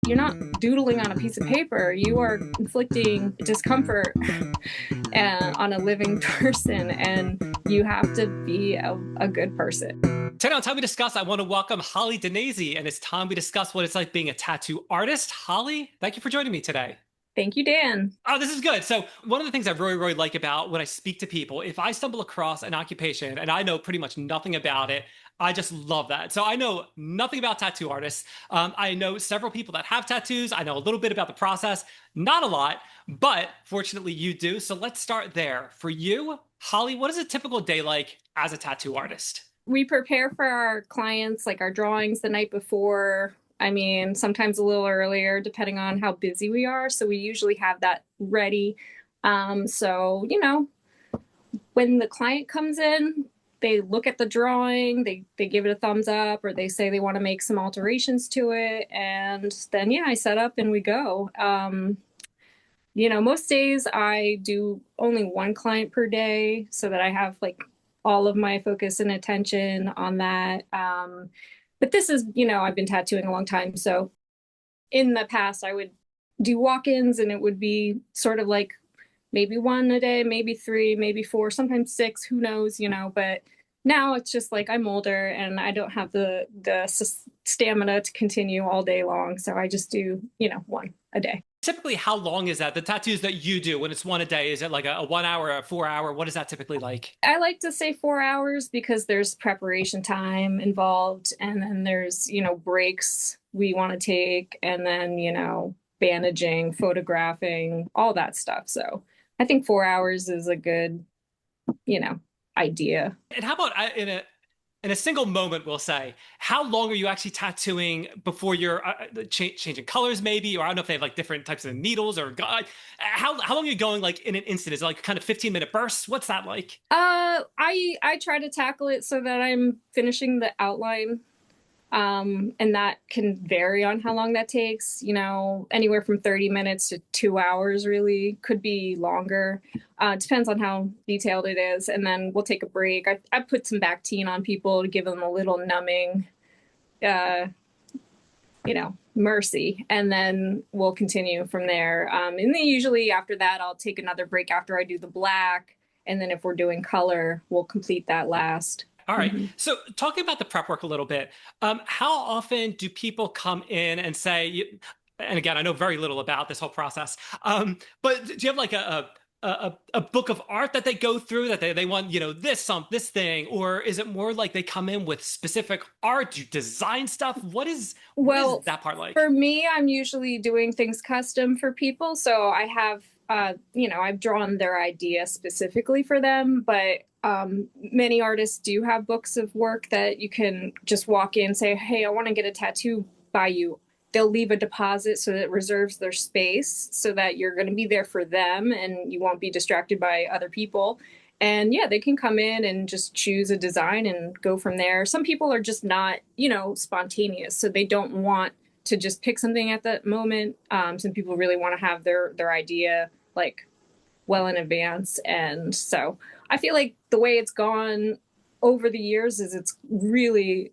you're not doodling on a piece of paper. You are inflicting discomfort on a living person, and you have to be a good person. Today on Time We Discuss, I want to welcome Holly Danesi, and it's time we discuss what it's like being a tattoo artist. Holly, thank you for joining me today. Thank you, Dan. Oh, this is good. So, one of the things I really like about when I speak to people, if I stumble across an occupation and I know pretty much nothing about it, I just love that. So, I know nothing about tattoo artists. I know several people that have tattoos. I know a little bit about the process, not a lot, but fortunately you do. So, let's start there. For you, Holly, what is a typical day like as a tattoo artist? We prepare for our clients, like our drawings the night before. I mean, sometimes a little earlier, depending on how busy we are. So we usually have that ready. So, when the client comes in, they look at the drawing, they give it a thumbs up, or they say they want to make some alterations to it. And then, yeah, I set up and we go. Most days I do only one client per day so that I have like all of my focus and attention on that. But this is, I've been tattooing a long time. So in the past, I would do walk-ins and it would be sort of like maybe one a day, maybe three, maybe four, sometimes six, who knows, but now it's just like I'm older and I don't have the stamina to continue all day long. So I just do, one a day. Typically, how long is that? The tattoos that you do when it's one a day, is it like a 1 hour, a 4 hour? What is that typically like? I like to say 4 hours because there's preparation time involved, and then there's, breaks we want to take, and then, bandaging, photographing, all that stuff. So I think 4 hours is a good, idea. And how about in a single moment, we'll say, how long are you actually tattooing before you're changing colors, maybe? Or I don't know if they have like different types of needles or how long are you going like in an instant? Is it like kind of 15-minute bursts? What's that like? I try to tackle it so that I'm finishing the outline. And that can vary on how long that takes, anywhere from 30 minutes to 2 hours, really could be longer. Depends on how detailed it is. And then we'll take a break. I put some Bactine on people to give them a little numbing, mercy. And then we'll continue from there. And then usually after that, I'll take another break after I do the black. And then if we're doing color, we'll complete that last. All right. So talking about the prep work a little bit, how often do people come in and say, and again, I know very little about this whole process, but do you have like a book of art that they go through that they want, this thing, or is it more like they come in with specific art? Do you design stuff? What is that part like? For me, I'm usually doing things custom for people. So I have, I've drawn their idea specifically for them, but many artists do have books of work that you can just walk in and say, hey, I want to get a tattoo by you. They'll leave a deposit so that it reserves their space so that you're going to be there for them and you won't be distracted by other people. And yeah, they can come in and just choose a design and go from there. Some people are just not, spontaneous. So they don't want to just pick something at that moment. Some people really want to have their idea like well in advance. And so I feel like the way it's gone over the years is it's really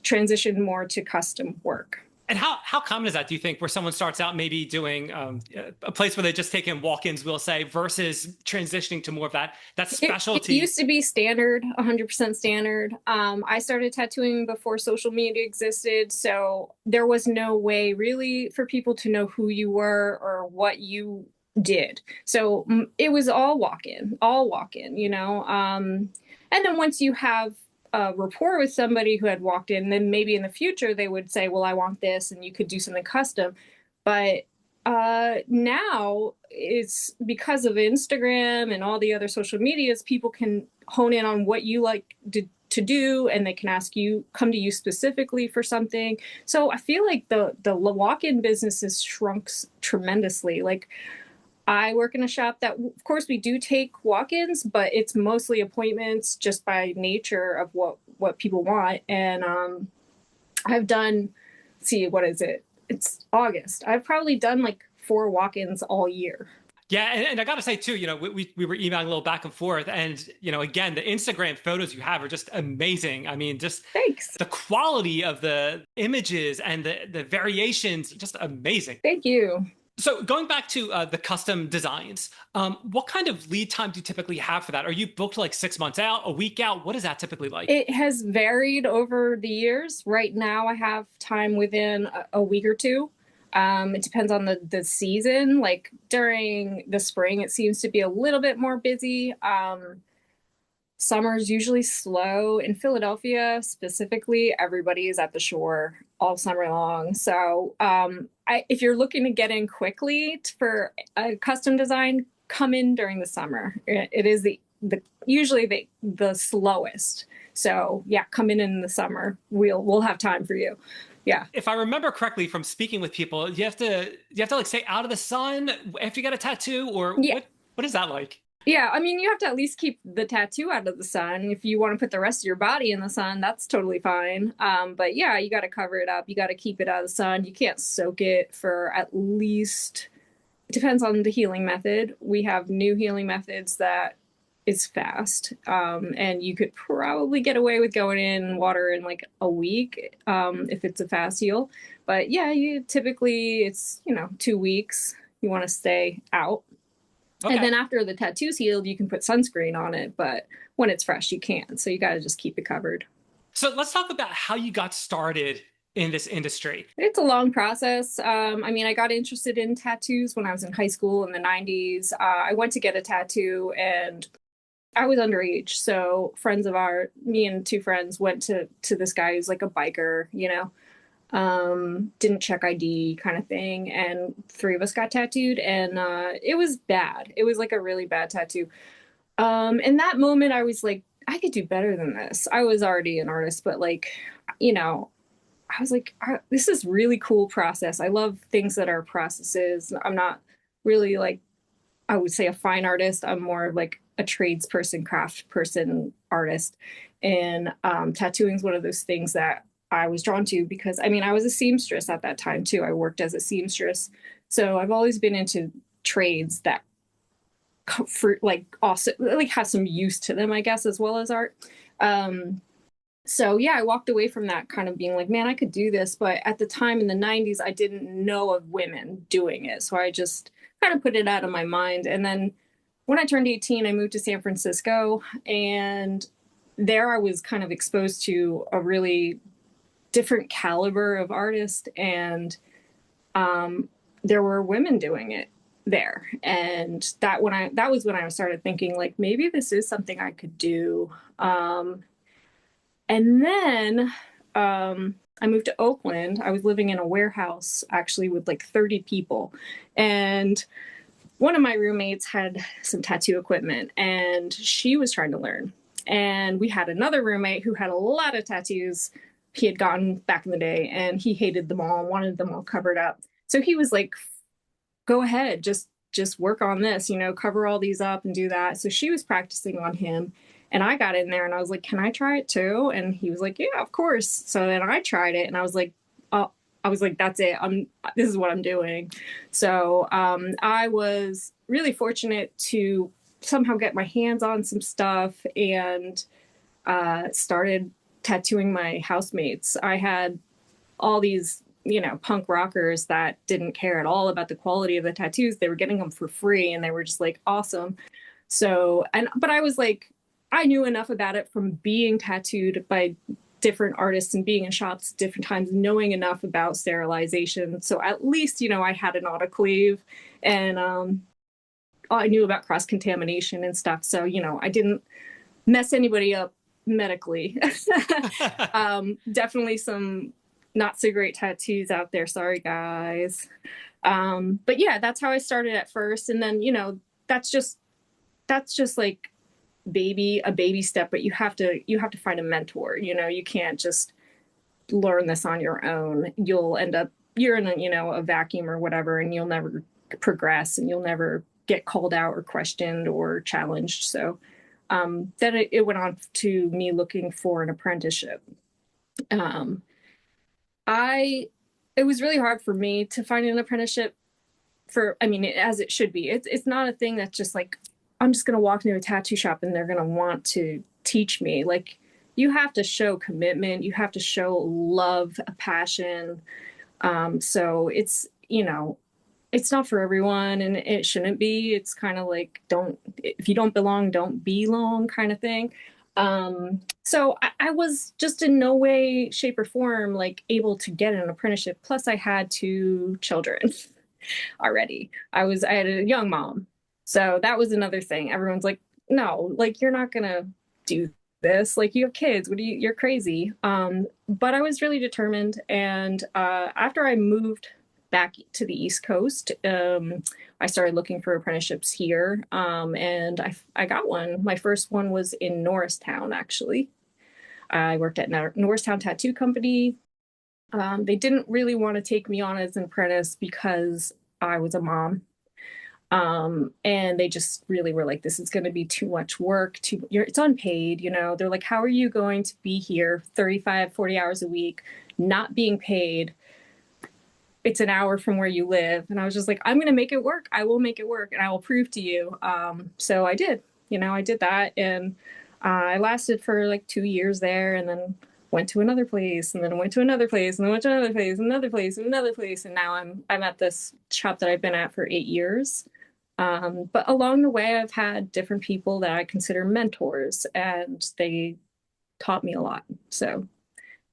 transitioned more to custom work. And how common is that, do you think, where someone starts out maybe doing a place where they just take in walk-ins, we'll say, versus transitioning to more of that specialty? It used to be standard, 100% standard. I started tattooing before social media existed, so there was no way really for people to know who you were or what you did. So it was all walk-in, and then once you have a rapport with somebody who had walked in, then maybe in the future they would say, well, I want this, and you could do something custom. But now it's because of Instagram and all the other social medias, people can hone in on what you like to do, and they can come to you specifically for something. So I feel like the walk-in business has shrunk tremendously. Like, I work in a shop that, of course, we do take walk-ins, but it's mostly appointments just by nature of what people want. And I've done, what is it? It's August. I've probably done like 4 walk-ins all year. Yeah, and I gotta say too, we were emailing a little back and forth, and again, the Instagram photos you have are just amazing. I mean, just Thanks. the quality of the images and the variations, just amazing. Thank you. So going back to the custom designs, what kind of lead time do you typically have for that? Are you booked like 6 months out, a week out? What is that typically like? It has varied over the years. Right now, I have time within a week or two. It depends on the season. Like during the spring, it seems to be a little bit more busy. Summer's usually slow. In Philadelphia, specifically, everybody is at the shore all summer long. So, if you're looking to get in quickly for a custom design, come in during the summer. It is the usually the slowest. So, yeah, come in the summer. We'll have time for you. Yeah. If I remember correctly from speaking with people, you have to like stay out of the sun after you get a tattoo, or Yeah. what is that like? Yeah, I mean, you have to at least keep the tattoo out of the sun. If you want to put the rest of your body in the sun, that's totally fine. But yeah, you got to cover it up. You got to keep it out of the sun. You can't soak it for at least, it depends on the healing method. We have new healing methods that is fast. And you could probably get away with going in water in like a week, if it's a fast heal. But yeah, you typically it's, 2 weeks. You want to stay out. And Okay. then after the tattoo's healed, you can put sunscreen on it, but when it's fresh, you can't. So you got to just keep it covered. So let's talk about how you got started in this industry. It's a long process. I mean, I got interested in tattoos when I was in high school in the 90s. I went to get a tattoo and I was underage. So me and two friends went to this guy who's like a biker, didn't check ID kind of thing. And three of us got tattooed and it was bad. It was like a really bad tattoo. In that moment, I was like, I could do better than this. I was already an artist, but like, you know, I was like, this is really cool process. I love things that are processes. I'm not really like, I would say a fine artist. I'm more like a tradesperson, craft person, artist. And tattooing is one of those things that I was drawn to because I mean, I was a seamstress at that time too. I worked as a seamstress. So I've always been into trades that for like also like have some use to them, I guess, as well as art. So yeah, I walked away from that kind of being like, man, I could do this. But at the time in the 90s, I didn't know of women doing it. So I just kind of put it out of my mind. And then when I turned 18, I moved to San Francisco. And there I was kind of exposed to a really different caliber of artist. And there were women doing it there. And that was when I started thinking like maybe this is something I could do. And then I moved to Oakland. I was living in a warehouse actually with like 30 people. And one of my roommates had some tattoo equipment and she was trying to learn. And we had another roommate who had a lot of tattoos he had gotten back in the day and he hated them all and wanted them all covered up. So he was like, go ahead, just work on this, cover all these up and do that. So she was practicing on him. And I got in there and I was like, can I try it too? And he was like, yeah, of course. So then I tried it and I was like, oh, that's it. This is what I'm doing. So I was really fortunate to somehow get my hands on some stuff and started tattooing my housemates. I had all these, punk rockers that didn't care at all about the quality of the tattoos. They were getting them for free and they were just like awesome. So, but I was like, I knew enough about it from being tattooed by different artists and being in shops at different times, knowing enough about sterilization. So at least, I had an autoclave and I knew about cross contamination and stuff. So, I didn't mess anybody up medically. Definitely some not so great tattoos out there. Sorry, guys. But yeah, that's how I started at first. And then, that's just like a baby step, but you have to find a mentor. You can't just learn this on your own. You'll end up you're in a vacuum or whatever, and you'll never progress and you'll never get called out or questioned or challenged. So then it went on to me looking for an apprenticeship. Um, I it was really hard for me to find an apprenticeship for, I mean, as it should be. It's not a thing that's just like, I'm just going to walk into a tattoo shop and they're going to want to teach me. Like, you have to show commitment, you have to show love, a passion. So it's, it's not for everyone and it shouldn't be. It's kind of like, don't, if you don't belong, don't belong kind of thing. So I was just in no way, shape, or form like able to get an apprenticeship. Plus, I had two children already. I had a young mom. So that was another thing. Everyone's like, no, like you're not gonna do this. Like you have kids. What do you're crazy. But I was really determined. And after I moved back to the East Coast, I started looking for apprenticeships here. And I got one. My first one was in Norristown, actually. I worked at Norristown Tattoo Company. They didn't really want to take me on as an apprentice because I was a mom. And they just really were like, this is going to be too much work. It's unpaid, They're like, how are you going to be here 35, 40 hours a week, not being paid? It's an hour from where you live. And I was just like, I'm going to make it work. I will make it work and I will prove to you. So I did, I did that. And I lasted for like 2 years there and then went to another place and then went to another place and then went to another place, another place, and another place. And now I'm at this shop that I've been at for 8 years. But along the way, I've had different people that I consider mentors and they taught me a lot. So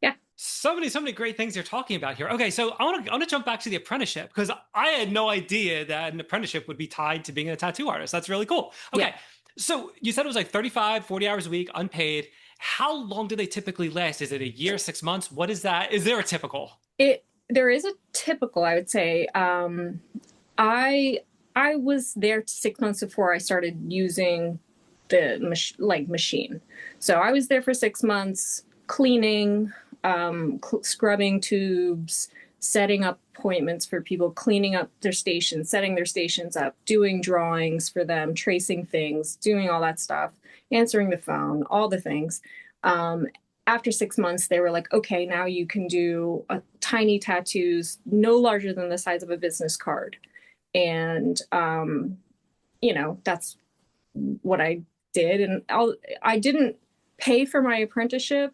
yeah. So many great things you're talking about here. Okay, so I want to jump back to the apprenticeship because I had no idea that an apprenticeship would be tied to being a tattoo artist. That's really cool. Okay. Yeah. So you said it was like 35, 40 hours a week, unpaid. How long do they typically last? Is it a year, 6 months? What is that? Is there a typical? There is a typical, I would say. I I was there 6 months before I started using the machine. So I was there for 6 months cleaning, scrubbing tubes, setting up appointments for people, cleaning up their stations, setting their stations up, doing drawings for them, tracing things, doing all that stuff, answering the phone, all the things. Um, After 6 months, they were like, okay, now you can do tiny tattoos, no larger than the size of a business card. And, that's what I did. And I didn't pay for my apprenticeship,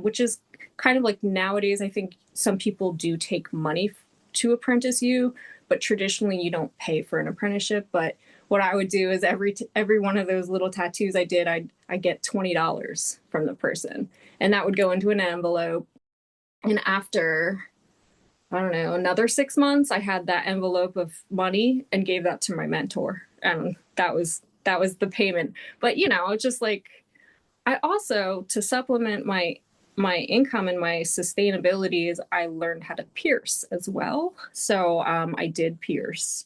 which is kind of like nowadays, I think some people do take money to apprentice you, but traditionally you don't pay for an apprenticeship. But what I would do is every one of those little tattoos I did, I get $20 from the person, and that would go into an envelope. And after I don't know, another 6 months, I had that envelope of money and gave that to my mentor. And that was the payment. But it's just like I also, to supplement my income and my sustainability, is I learned how to pierce as well. So I did pierce,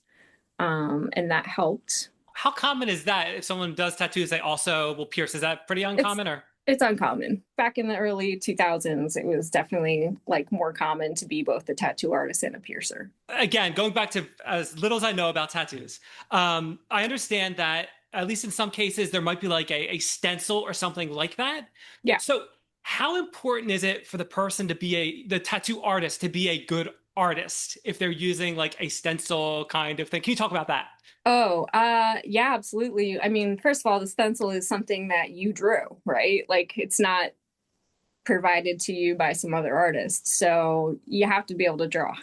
and that helped. How common is that? If someone does tattoos, they also will pierce. Is that pretty It's uncommon or? it's uncommon. Back in the early 2000s, it was definitely like more common to be both a tattoo artist and a piercer. Again, going back to as little as I know about tattoos, I understand that at least in some cases there might be like a stencil or something like that. Yeah. So, how important is it for the person to be the tattoo artist to be a good artist if they're using like a stencil kind of thing? Can you talk about that? Oh, yeah, absolutely. I mean, first of all, the stencil is something that you drew, right? Like it's not provided to you by some other artist. So you have to be able to draw.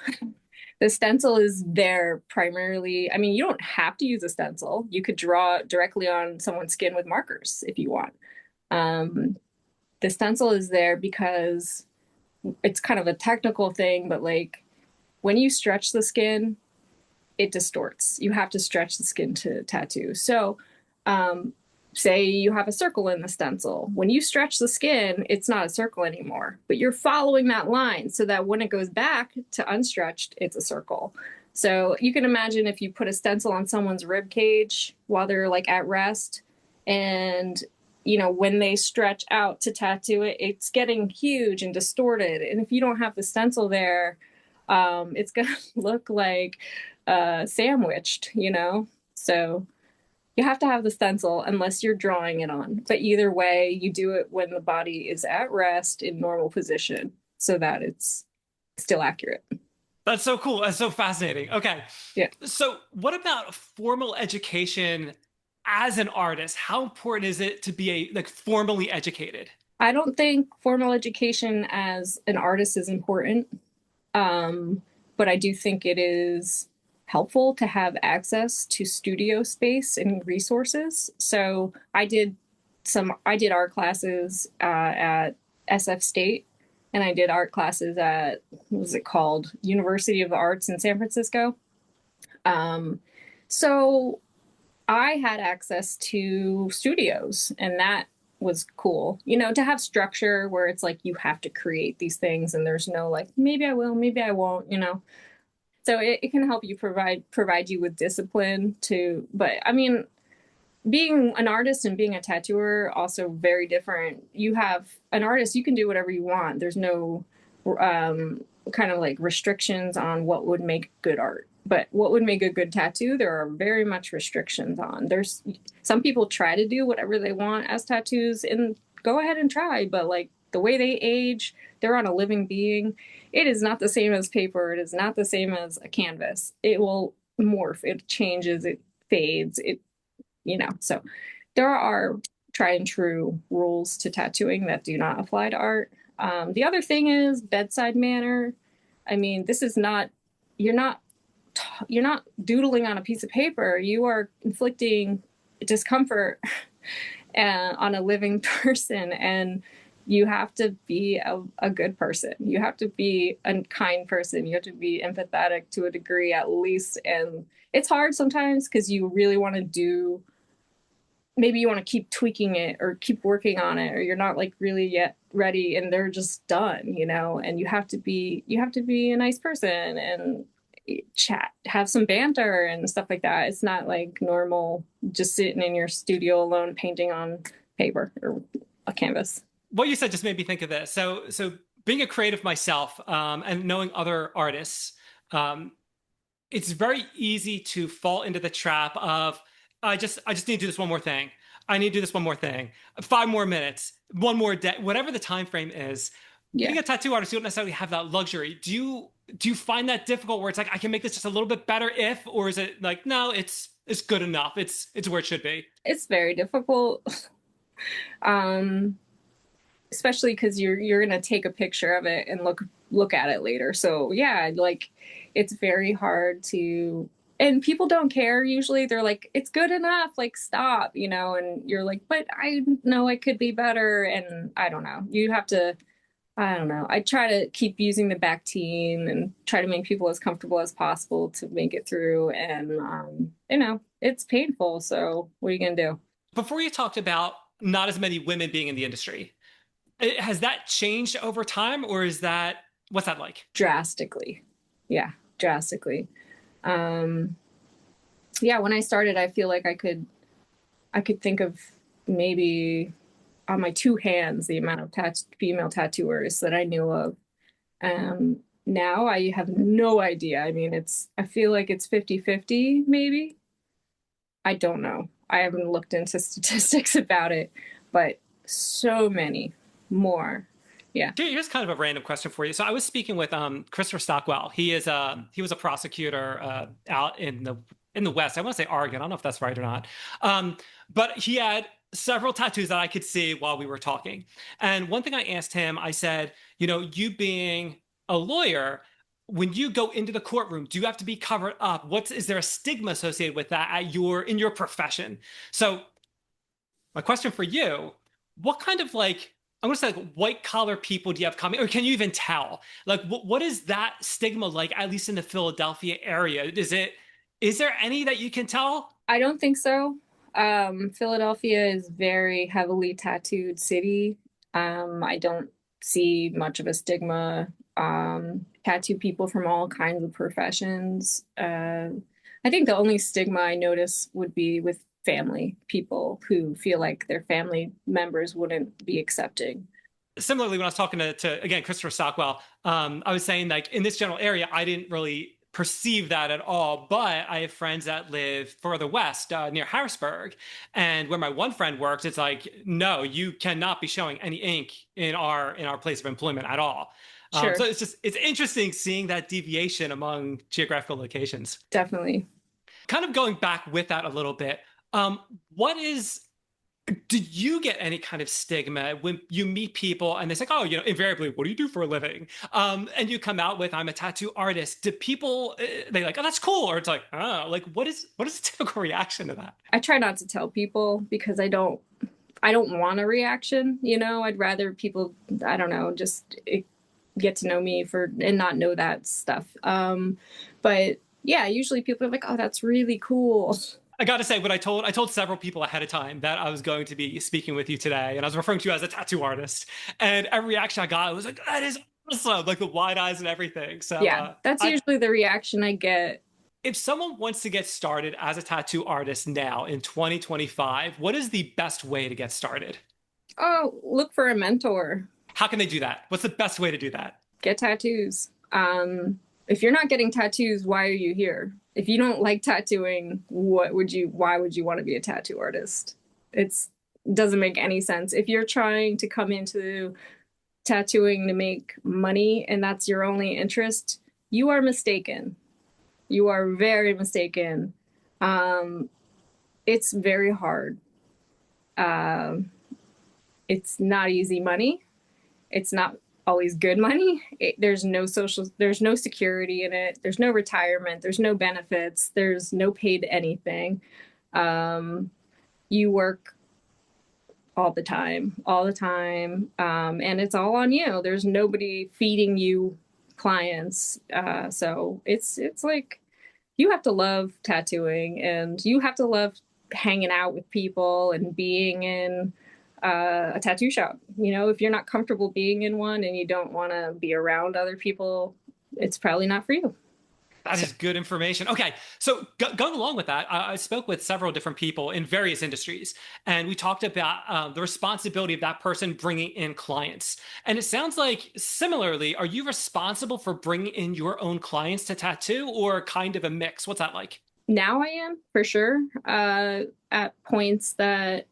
The stencil is there primarily. I mean, you don't have to use a stencil. You could draw directly on someone's skin with markers if you want. Um, the stencil is there because it's kind of a technical thing, but like when you stretch the skin, it distorts. You have to stretch the skin to tattoo. So, um, say you have a circle in the stencil. When you stretch the skin, it's not a circle anymore, but you're following that line so that when it goes back to unstretched, it's a circle. So you can imagine if you put a stencil on someone's rib cage while they're like at rest, and when they stretch out to tattoo it, it's getting huge and distorted. And if you don't have the stencil there, it's gonna look like sandwiched. So you have to have the stencil unless you're drawing it on. But either way, you do it when the body is at rest in normal position so that it's still accurate. That's so cool. That's so fascinating. Okay. Yeah. So, what about formal education as an artist? How important is it to be like formally educated? I don't think formal education as an artist is important, but I do think it is helpful to have access to studio space and resources. So I did art classes at SF State, and I did art classes at what was it called, University of the Arts in San Francisco. Um, so I had access to studios, and that was cool. You know, to have structure where it's like you have to create these things, and there's no like maybe I will, maybe I won't. You know, so it can help you provide you with discipline to. But I mean, being an artist and being a tattooer also very different. You have an artist, you can do whatever you want. There's no kind of like restrictions on what would make good art. But what would make a good tattoo, there are very much restrictions on. There's some people try to do whatever they want as tattoos, and go ahead and try, but like the way they age, they're on a living being. It is not the same as paper. It is not the same as a canvas. It will morph, it changes, it fades, it so there are tried and true rules to tattooing that do not apply to art. The other thing is bedside manner. I mean, this is not, you're not, you're not doodling on a piece of paper. You are inflicting discomfort on a living person, and you have to be a good person. You have to be a kind person. You have to be empathetic to a degree at least. And it's hard sometimes because you really want to do, maybe you want to keep tweaking it or keep working on it, or you're not like really yet ready and they're just done, and you have to be a nice person and chat, have some banter and stuff like that. It's not like normal just sitting in your studio alone painting on paper or a canvas. What you said just made me think of this. So being a creative myself, and knowing other artists, um, it's very easy to fall into the trap of I just need to do this one more thing. I need to do this one more thing. 5 more minutes, one more day, whatever the time frame is. Yeah. Being a tattoo artist, you don't necessarily have that luxury. Do you find that difficult where it's like I can make this just a little bit better if, or is it like no, it's good enough. It's where it should be. It's very difficult. um Especially because you're gonna take a picture of it and look at it later. So yeah, like it's very hard to, and people don't care usually. They're like, it's good enough, like stop, and you're like, but I know it could be better. And I don't know. You have to, I don't know. I try to keep using the back team and try to make people as comfortable as possible to make it through. And it's painful. So what are you gonna do? Before you talked about not as many women being in the industry, has that changed over time, or is that what's that like? Drastically. Yeah, drastically. Um, yeah, when I started, I feel like I could think of maybe on my two hands the amount of female tattooers that I knew of. Now I have no idea. I mean, I feel like it's 50-50 maybe. I don't know. I haven't looked into statistics about it, but so many more. Yeah. Here's kind of a random question for you. So I was speaking with Christopher Stockwell. He was a prosecutor out in the West. I want to say Oregon. I don't know if that's right or not. But he had several tattoos that I could see while we were talking. And one thing I asked him, I said, you being a lawyer, when you go into the courtroom, do you have to be covered up? Is there a stigma associated with that in your profession? So my question for you, what kind of like I'm gonna say like white collar people do you have coming, or can you even tell? Like what is that stigma like, at least in the Philadelphia area? Is there any that you can tell? I don't think so. Philadelphia is very heavily tattooed city. I don't see much of a stigma. Tattoo people from all kinds of professions. I think the only stigma I notice would be with family people who feel like their family members wouldn't be accepting. Similarly, when I was talking to again Christopher Stockwell, I was saying like in this general area, I didn't really perceive that at all. But I have friends that live further west, near Harrisburg, and where my one friend works, it's like no, you cannot be showing any ink in our place of employment at all. Sure. So it's interesting seeing that deviation among geographical locations. Definitely. Kind of going back with that a little bit, um, what is did you get any kind of stigma when you meet people and they say, oh, invariably, what do you do for a living? And you come out with, I'm a tattoo artist. Do people, they like, oh, that's cool. Or it's like, oh, like, what is the typical reaction to that? I try not to tell people because I don't want a reaction, I'd rather people, I don't know, just get to know me and not know that stuff. But yeah, usually people are like, oh, that's really cool. I got to say, I told several people ahead of time that I was going to be speaking with you today, and I was referring to you as a tattoo artist. And every reaction I got was like, that is awesome, like the wide eyes and everything. So, Yeah, that's usually the reaction I get. if someone wants to get started as a tattoo artist now in 2025, what is the best way to get started? Oh, look for a mentor. How can they do that? What's the best way to do that? Get tattoos. If you're not getting tattoos, why are you here? If you don't like tattooing, why would you want to be a tattoo artist? It doesn't make any sense. If you're trying to come into tattooing to make money and that's your only interest, you are mistaken. You are very mistaken. It's very hard. Um, it's not easy money. It's not always good money. There's no security in it. There's no retirement. There's no benefits. There's no paid anything. You work all the time. And it's all on you. There's nobody feeding you clients. So it's like you have to love tattooing and you have to love hanging out with people and being in a tattoo shop. If you're not comfortable being in one and you don't want to be around other people, it's probably not for you. That So, is good information. Okay, so going along with that, I spoke with several different people in various industries, and we talked about the responsibility of that person bringing in clients. And it sounds like, similarly, are you responsible for bringing in your own clients to tattoo, or kind of a mix? What's that like? now I am for sure. At points that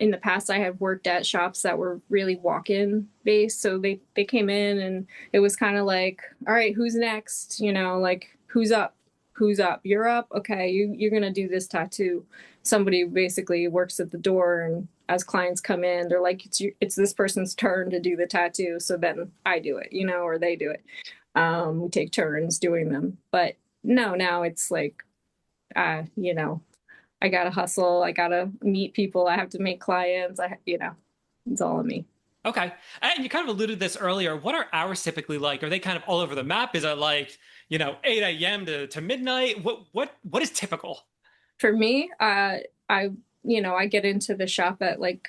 in the past I have worked at shops that were really walk-in based, so they came in and it was kind of like, all right, who's next, like who's up, you're up, okay, you're gonna do this tattoo. Somebody basically works at the door, and as clients come in, they're like, it's this person's turn to do the tattoo, so then I do it, or they do it. We take turns doing them. But no, now it's like, uh you know I gotta hustle. I gotta meet people. I have to make clients. It's all on me. Okay, and you kind of alluded to this earlier. What are hours typically like? Are they kind of all over the map? Is it like 8 a.m. to midnight? What is typical? For me, I get into the shop at like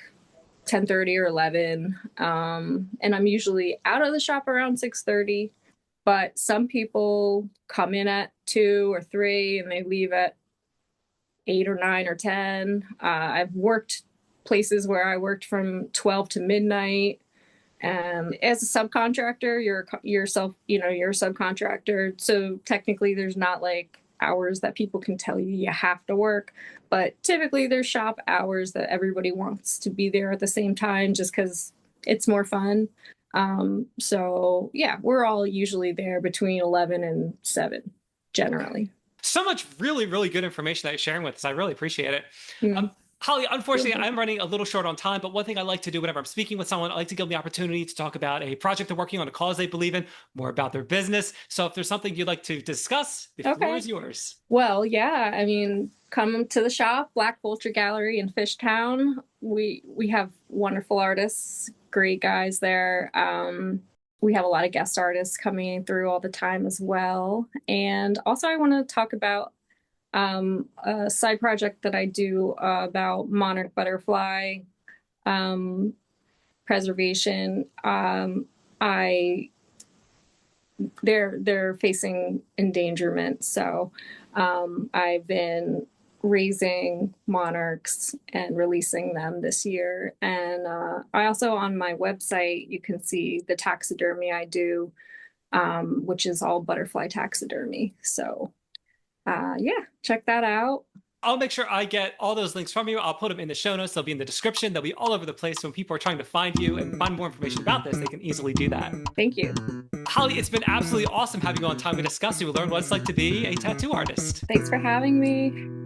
10:30 or 11, and I'm usually out of the shop around 6:30. But some people come in at 2 or 3 and they leave at 8 or 9 or 10. I've worked places where I worked from 12 to midnight. As a subcontractor, you're a subcontractor. So technically there's not like hours that people can tell you have to work, but typically there's shop hours that everybody wants to be there at the same time just because it's more fun. So yeah, we're all usually there between 11 and 7 Okay. generally. So much really, really good information that you're sharing with us. I really appreciate it. Mm. Holly, unfortunately, I'm running a little short on time, but one thing I like to do whenever I'm speaking with someone, I like to give them the opportunity to talk about a project they're working on, a cause they believe in, more about their business. So if there's something you'd like to discuss, the floor Okay. is yours. Well, yeah, I mean, come to the shop, Black Vulture Gallery in Fishtown. We have wonderful artists, great guys there. We have a lot of guest artists coming through all the time as well. And also, I want to talk about a side project that I do about monarch butterfly um, preservation. I they're facing endangerment, so I've been raising monarchs and releasing them this year. And I also, on my website, you can see the taxidermy I do, which is all butterfly taxidermy. So yeah, check that out. I'll make sure I get all those links from you. I'll put them in the show notes. They'll be in the description. They'll be all over the place. So when people are trying to find you and find more information about this, they can easily do that. Thank you. Holly, it's been absolutely awesome having you on Time to Discuss. We learned what it's like to be a tattoo artist. Thanks for having me.